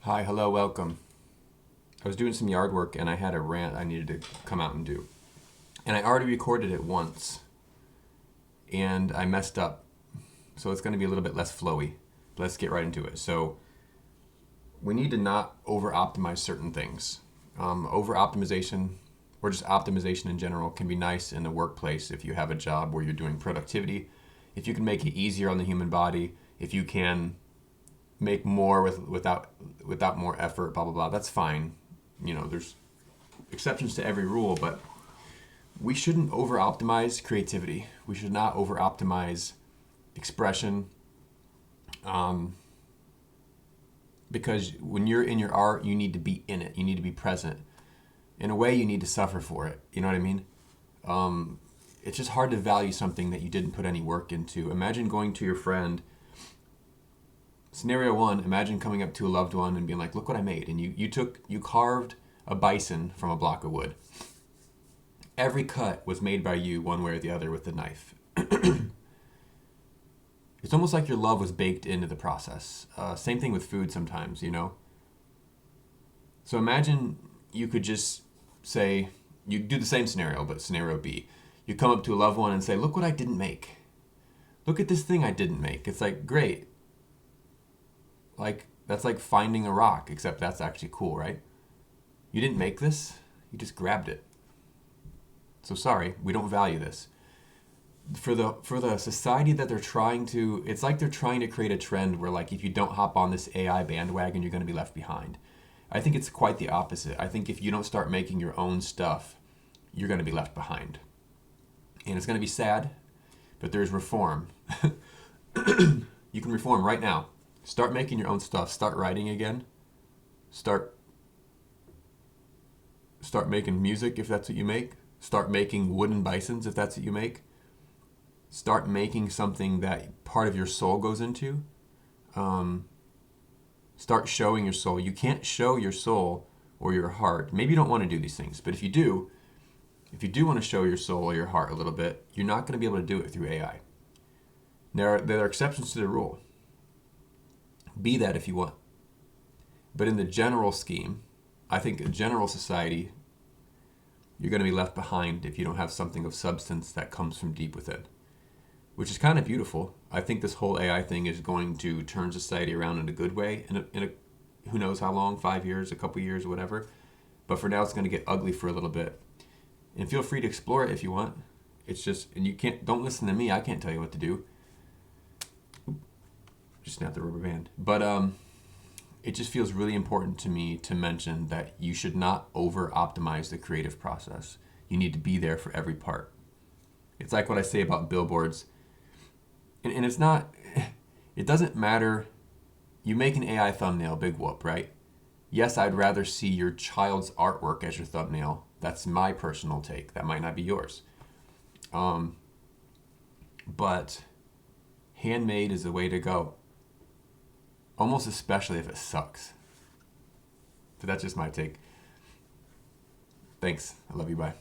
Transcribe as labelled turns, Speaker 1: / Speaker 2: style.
Speaker 1: Hi, hello, welcome. I was doing some yard work and I had a rant I needed to come out and do. And I already recorded it once and I messed up. So it's going to be a little bit less flowy. Let's get right into it. So we need to not over optimize certain things. Over optimization or just optimization in general can be nice in the workplace if you have a job where you're doing productivity, if you can make it easier on the human body, if you can make more without more effort, blah blah blah. That's fine. There's exceptions to every rule, but we shouldn't over optimize creativity. We should not over optimize expression, because when you're in your art, you need to be in it. You need to be present. In a way, you need to suffer for it. You know what I mean? It's just hard to value something that you didn't put any work into. Imagine going to your friend. Scenario one, imagine coming up to a loved one and being like, look what I made. And you carved a bison from a block of wood. Every cut was made by you one way or the other with the knife. It's almost like your love was baked into the process. Same thing with food sometimes, So imagine you could just say, you do the same scenario, but scenario B. You come up to a loved one and say, look what I didn't make. Look at this thing I didn't make. It's like, great. Like, that's like finding a rock, except that's actually cool, right? You didn't make this, you just grabbed it. So sorry, we don't value this. For the society that they're trying to, it's like they're trying to create a trend where, like, if you don't hop on this AI bandwagon, you're going to be left behind. I think it's quite the opposite. I think if you don't start making your own stuff, you're going to be left behind. And it's going to be sad, but there's reform. You can reform right now. Start making your own stuff. Start writing again. Start making music if that's what you make. Start making wooden bisons if that's what you make. Start making something that part of your soul goes into. Start showing your soul. You can't show your soul or your heart. Maybe you don't want to do these things, but if you do want to show your soul or your heart a little bit, you're not going to be able to do it through AI. There are exceptions to the rule. Be that if you want. But in the general scheme, I think in general society, you're going to be left behind if you don't have something of substance that comes from deep within, which is kind of beautiful. I think this whole AI thing is going to turn society around in a good way, in a who knows how long, 5 years, a couple years, whatever. But for now, it's going to get ugly for a little bit. And feel free to explore it if you want. It's just, and don't listen to me. I can't tell you what to do. Just snap the rubber band. But it just feels really important to me to mention that you should not over optimize the creative process. You need to be there for every part. It's like what I say about billboards. And it's not, it doesn't matter. You make an AI thumbnail, big whoop, right? Yes, I'd rather see your child's artwork as your thumbnail. That's my personal take. That might not be yours. But handmade is the way to go. Almost especially if it sucks. But that's just my take. Thanks. I love you. Bye.